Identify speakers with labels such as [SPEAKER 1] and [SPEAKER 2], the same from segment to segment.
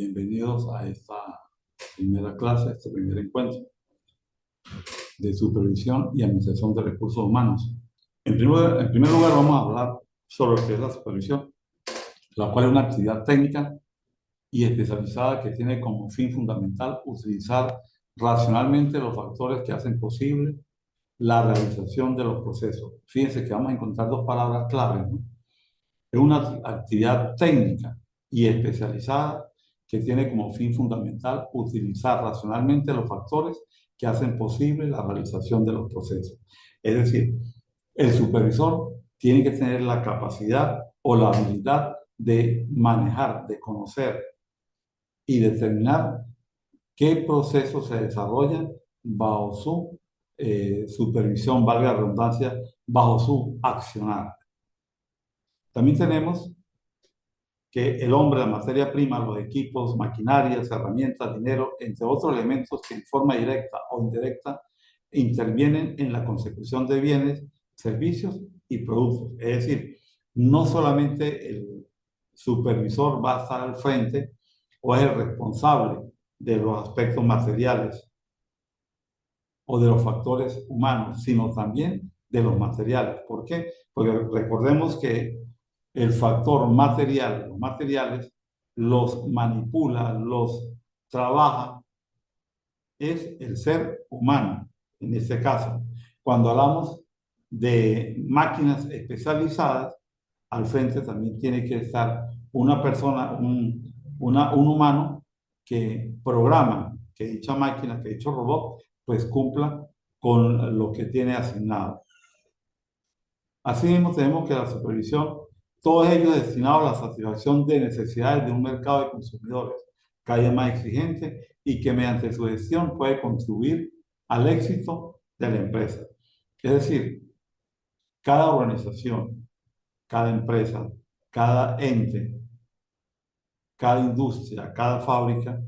[SPEAKER 1] Bienvenidos a esta primera clase, este primer encuentro de supervisión y administración de recursos humanos. En primer lugar, vamos a hablar sobre lo que es la supervisión, la cual es una actividad técnica y especializada que tiene como fin fundamental utilizar racionalmente los factores que hacen posible la realización de los procesos. Fíjense que vamos a encontrar dos palabras claves, ¿no? Es una actividad técnica y especializada que tiene como fin fundamental utilizar racionalmente los factores que hacen posible la realización de los procesos. Es decir, el supervisor tiene que tener la capacidad o la habilidad de manejar, de conocer y determinar qué procesos se desarrollan bajo su supervisión, valga la redundancia, bajo su accionar. También tenemos que el hombre, la materia prima, los equipos, maquinarias, herramientas, dinero, entre otros elementos que en forma directa o indirecta intervienen en la consecución de bienes, servicios y productos. Es decir, no solamente el supervisor va a estar al frente o es el responsable de los aspectos materiales o de los factores humanos, sino también de los materiales. ¿Por qué? Porque recordemos que el factor material, los materiales, los manipula, los trabaja, es el ser humano, en este caso. Cuando hablamos de máquinas especializadas, al frente también tiene que estar una persona, un humano que programa, que dicha máquina, que dicho robot, pues cumpla con lo que tiene asignado. Asimismo, tenemos que la supervisión, todos ellos destinados a la satisfacción de necesidades de un mercado de consumidores cada vez más exigente y que mediante su gestión puede contribuir al éxito de la empresa. Es decir, cada organización, cada empresa, cada ente, cada industria, cada fábrica,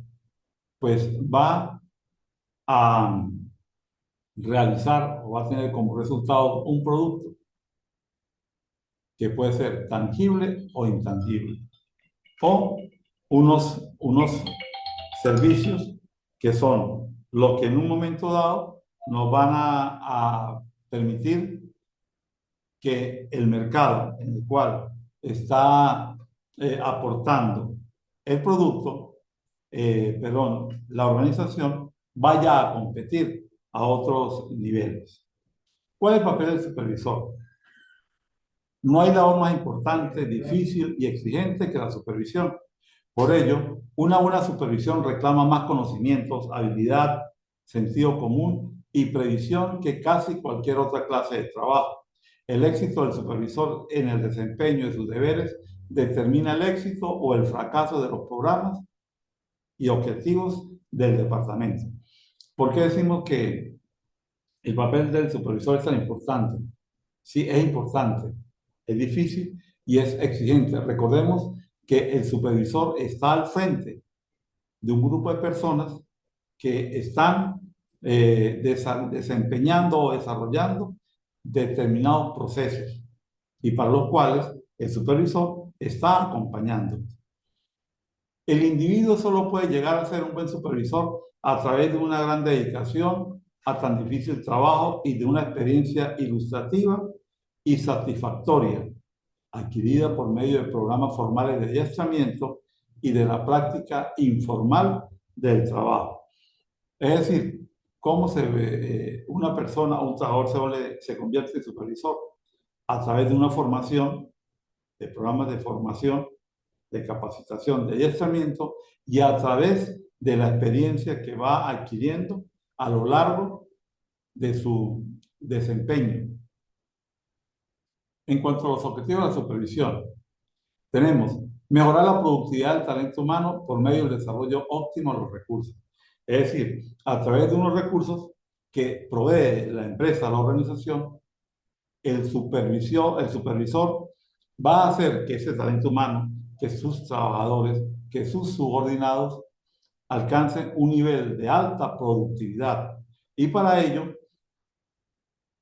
[SPEAKER 1] pues va a realizar o va a tener como resultado un producto que puede ser tangible o intangible, o unos servicios que son lo que en un momento dado nos van a permitir que el mercado en el cual está aportando el producto, la organización vaya a competir a otros niveles. ¿Cuál es el papel del supervisor? No hay labor más importante, difícil y exigente que la supervisión. Por ello, una buena supervisión reclama más conocimientos, habilidad, sentido común y previsión que casi cualquier otra clase de trabajo. El éxito del supervisor en el desempeño de sus deberes determina el éxito o el fracaso de los programas y objetivos del departamento. ¿Por qué decimos que el papel del supervisor es tan importante? Sí, es importante, es difícil y es exigente. Recordemos que el supervisor está al frente de un grupo de personas que están desempeñando o desarrollando determinados procesos y para los cuales el supervisor está acompañando. El individuo solo puede llegar a ser un buen supervisor a través de una gran dedicación a tan difícil trabajo y de una experiencia ilustrativa y satisfactoria adquirida por medio de programas formales de adiestramiento y de la práctica informal del trabajo. Es decir, cómo una persona o un trabajador se convierte en supervisor a través de una formación, de programas de formación, de capacitación, de adiestramiento y a través de la experiencia que va adquiriendo a lo largo de su desempeño. En cuanto a los objetivos de la supervisión, tenemos mejorar la productividad del talento humano por medio del desarrollo óptimo de los recursos. Es decir, a través de unos recursos que provee la empresa, la organización, el supervisor va a hacer que ese talento humano, que sus trabajadores, que sus subordinados alcancen un nivel de alta productividad. Y para ello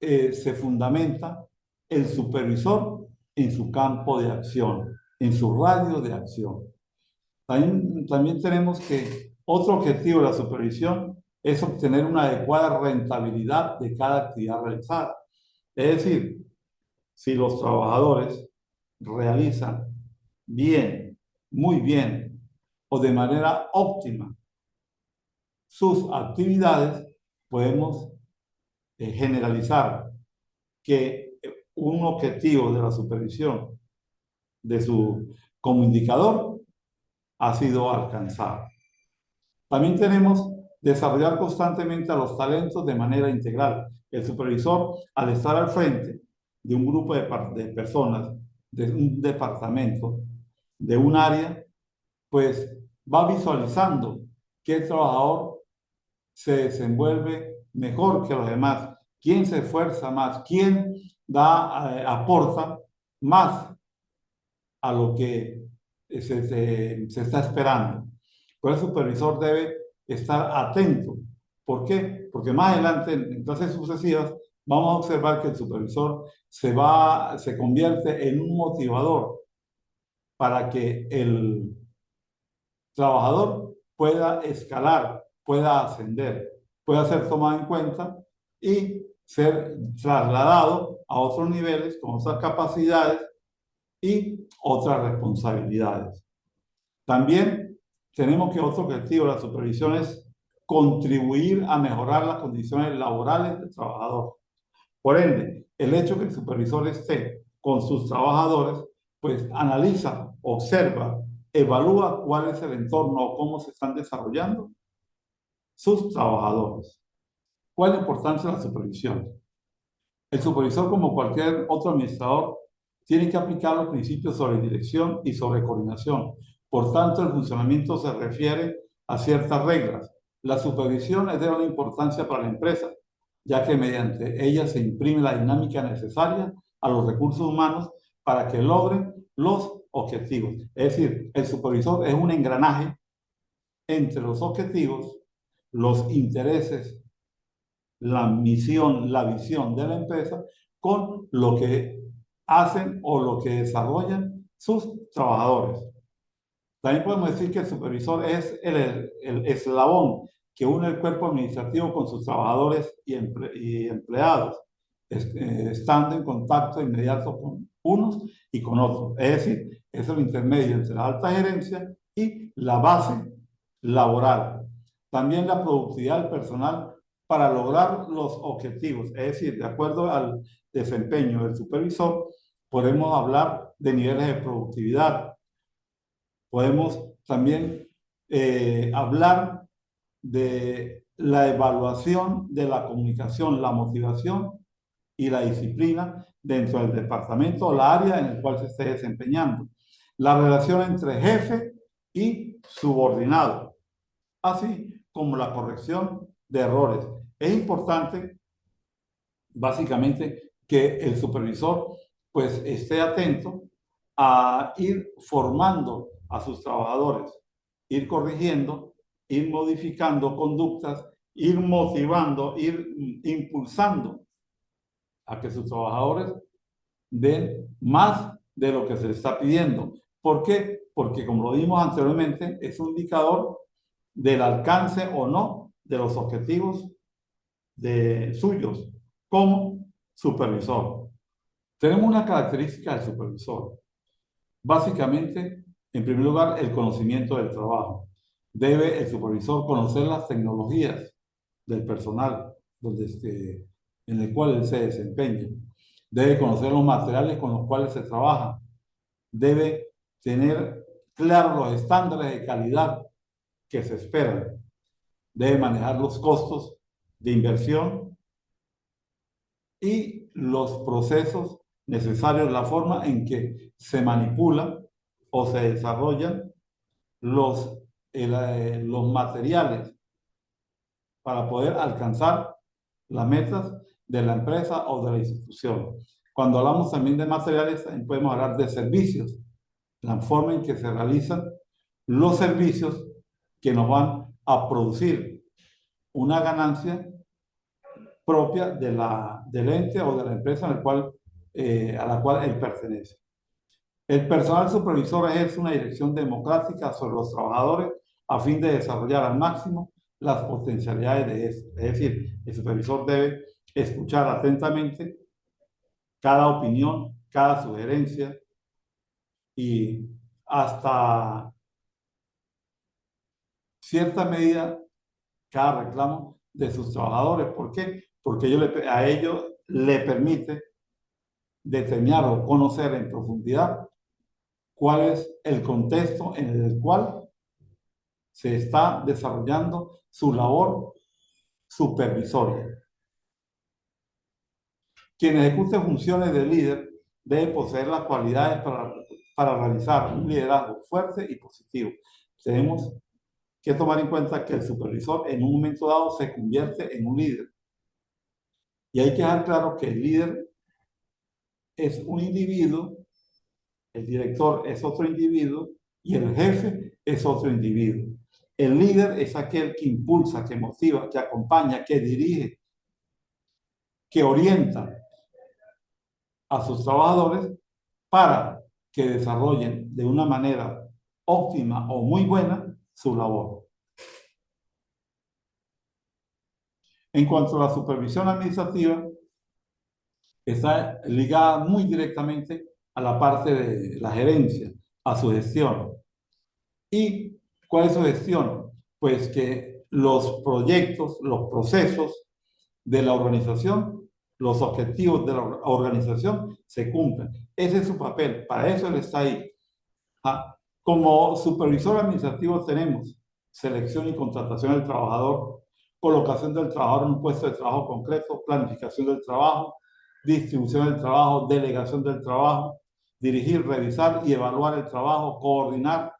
[SPEAKER 1] se fundamenta el supervisor en su campo de acción, en su radio de acción. También también tenemos que otro objetivo de la supervisión es obtener una adecuada rentabilidad de cada actividad realizada. Es decir, si los trabajadores realizan bien, muy bien o de manera óptima sus actividades, podemos generalizar que un objetivo de la supervisión de su como indicador ha sido alcanzado. También tenemos desarrollar constantemente a los talentos de manera integral. El supervisor, al estar al frente de un grupo de personas, de un departamento, de un área, pues va visualizando qué trabajador se desenvuelve mejor que los demás, quién se esfuerza más, quién aporta más a lo que se está esperando. Por el supervisor debe estar atento. ¿Por qué? Porque más adelante, en clases sucesivas, vamos a observar que el supervisor se convierte en un motivador para que el trabajador pueda escalar, pueda ascender, pueda ser tomado en cuenta y ser trasladado a otros niveles con otras capacidades y otras responsabilidades. También tenemos que otro objetivo de la supervisión es contribuir a mejorar las condiciones laborales del trabajador. Por ende, el hecho que el supervisor esté con sus trabajadores, pues analiza, observa, evalúa cuál es el entorno o cómo se están desarrollando sus trabajadores. ¿Cuál es la importancia de la supervisión? El supervisor, como cualquier otro administrador, tiene que aplicar los principios sobre dirección y sobre coordinación. Por tanto, el funcionamiento se refiere a ciertas reglas. La supervisión es de gran importancia para la empresa, ya que mediante ella se imprime la dinámica necesaria a los recursos humanos para que logren los objetivos. Es decir, el supervisor es un engranaje entre los objetivos, los intereses, la misión, la visión de la empresa con lo que hacen o lo que desarrollan sus trabajadores. También podemos decir que el supervisor es el eslabón que une el cuerpo administrativo con sus trabajadores y empleados, estando en contacto inmediato con unos y con otros. Es decir, es el intermedio entre la alta gerencia y la base laboral. También la productividad del personal para lograr los objetivos, es decir, de acuerdo al desempeño del supervisor, podemos hablar de niveles de productividad. Podemos también hablar de la evaluación de la comunicación, la motivación y la disciplina dentro del departamento o la área en el cual se esté desempeñando. La relación entre jefe y subordinado, así como la corrección de errores. Es importante, básicamente, que el supervisor pues esté atento a ir formando a sus trabajadores, ir corrigiendo, ir modificando conductas, ir motivando, ir impulsando a que sus trabajadores den más de lo que se les está pidiendo. ¿Por qué? Porque como lo vimos anteriormente, es un indicador del alcance o no de los objetivos suyos como supervisor. Tenemos una característica del supervisor. Básicamente, en primer lugar, el conocimiento del trabajo. Debe el supervisor conocer las tecnologías del personal en el cual él se desempeña. Debe conocer los materiales con los cuales se trabaja. Debe tener claros los estándares de calidad que se esperan. Debe manejar los costos de inversión y los procesos necesarios, la forma en que se manipula o se desarrollan los materiales para poder alcanzar las metas de la empresa o de la institución. Cuando hablamos también de materiales, también podemos hablar de servicios, la forma en que se realizan los servicios que nos van a producir una ganancia propia del ente o de la empresa a la cual él pertenece. El personal supervisor ejerce una dirección democrática sobre los trabajadores a fin de desarrollar al máximo las potencialidades de estos. Es decir, el supervisor debe escuchar atentamente cada opinión, cada sugerencia y hasta cierta medida cada reclamo de sus trabajadores. ¿Por qué? Porque a ellos le permite determinar o conocer en profundidad cuál es el contexto en el cual se está desarrollando su labor supervisoria. Quien ejecute funciones de líder debe poseer las cualidades para realizar un liderazgo fuerte y positivo. Tenemos que tomar en cuenta que el supervisor en un momento dado se convierte en un líder. Y hay que dejar claro que el líder es un individuo, el director es otro individuo y el jefe es otro individuo. El líder es aquel que impulsa, que motiva, que acompaña, que dirige, que orienta a sus trabajadores para que desarrollen de una manera óptima o muy buena su labor. En cuanto a la supervisión administrativa, está ligada muy directamente a la parte de la gerencia, a su gestión. ¿Y cuál es su gestión? Pues que los proyectos, los procesos de la organización, los objetivos de la organización se cumplen. Ese es su papel, para eso él está ahí. Como supervisor administrativo tenemos selección y contratación del trabajador, colocación del trabajador en un puesto de trabajo concreto, planificación del trabajo, distribución del trabajo, delegación del trabajo, dirigir, revisar y evaluar el trabajo, coordinar,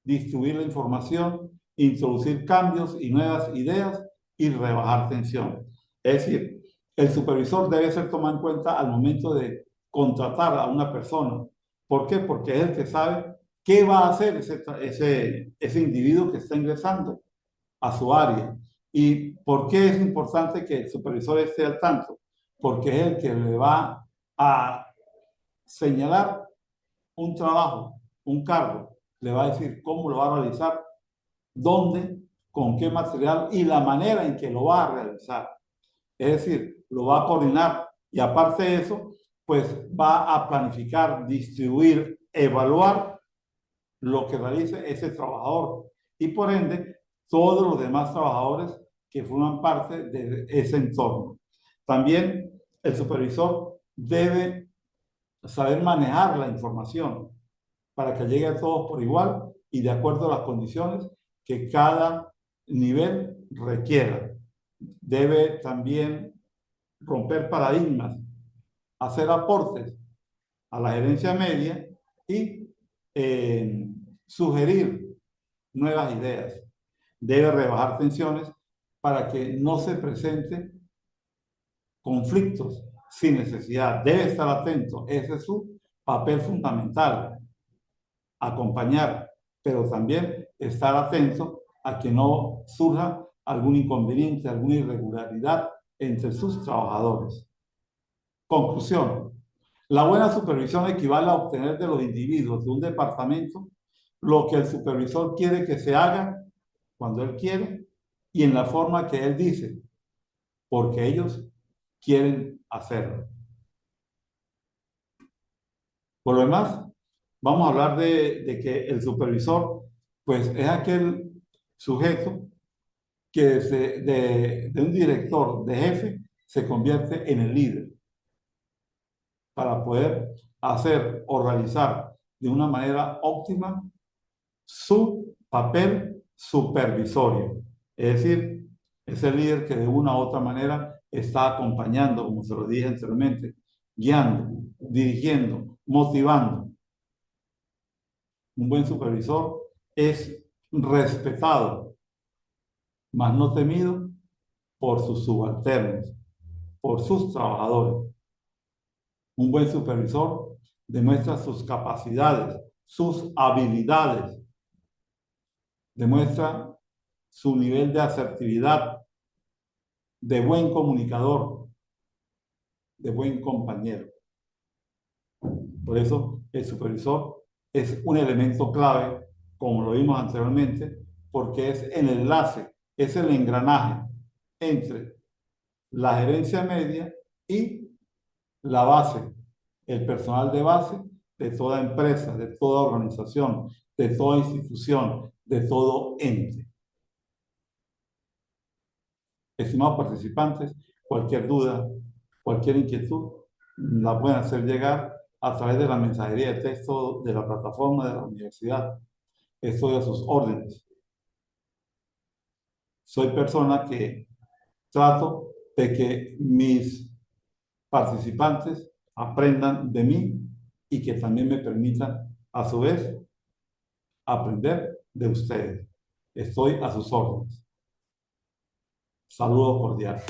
[SPEAKER 1] distribuir la información, introducir cambios y nuevas ideas y rebajar tensión. Es decir, el supervisor debe ser tomado en cuenta al momento de contratar a una persona. ¿Por qué? Porque es el que sabe qué va a hacer ese individuo que está ingresando a su área. ¿Y por qué es importante que el supervisor esté al tanto? Porque es el que le va a señalar un trabajo, un cargo, le va a decir cómo lo va a realizar, dónde, con qué material y la manera en que lo va a realizar. Es decir, lo va a coordinar y aparte de eso, pues va a planificar, distribuir, evaluar lo que realice ese trabajador y por ende todos los demás trabajadores que forman parte de ese entorno. También el supervisor debe saber manejar la información para que llegue a todos por igual y de acuerdo a las condiciones que cada nivel requiera. Debe también romper paradigmas, hacer aportes a la gerencia media y sugerir nuevas ideas. Debe rebajar tensiones para que no se presenten conflictos sin necesidad. Debe estar atento. Ese es su papel fundamental. Acompañar, pero también estar atento a que no surja algún inconveniente, alguna irregularidad entre sus trabajadores. Conclusión. La buena supervisión equivale a obtener de los individuos de un departamento lo que el supervisor quiere que se haga cuando él quiere y en la forma que él dice, porque ellos quieren hacerlo. Por lo demás, vamos a hablar de que el supervisor, pues es aquel sujeto que de un director, de jefe, se convierte en el líder para poder hacer o realizar de una manera óptima su papel supervisorio. Es decir, es el líder que de una u otra manera está acompañando, como se lo dije anteriormente, guiando, dirigiendo, motivando. Un buen supervisor es respetado, mas no temido por sus subalternos, por sus trabajadores. Un buen supervisor demuestra sus capacidades, sus habilidades, demuestra su nivel de asertividad, de buen comunicador, de buen compañero. Por eso el supervisor es un elemento clave, como lo vimos anteriormente, porque es el enlace, es el engranaje entre la gerencia media y la base, el personal de base de toda empresa, de toda organización, de toda institución, de todo ente. Estimados participantes, cualquier duda, cualquier inquietud, la pueden hacer llegar a través de la mensajería de texto de la plataforma de la universidad. Estoy a sus órdenes. Soy persona que trato de que mis participantes aprendan de mí y que también me permitan, a su vez, aprender de ustedes. Estoy a sus órdenes. Saludos cordiales.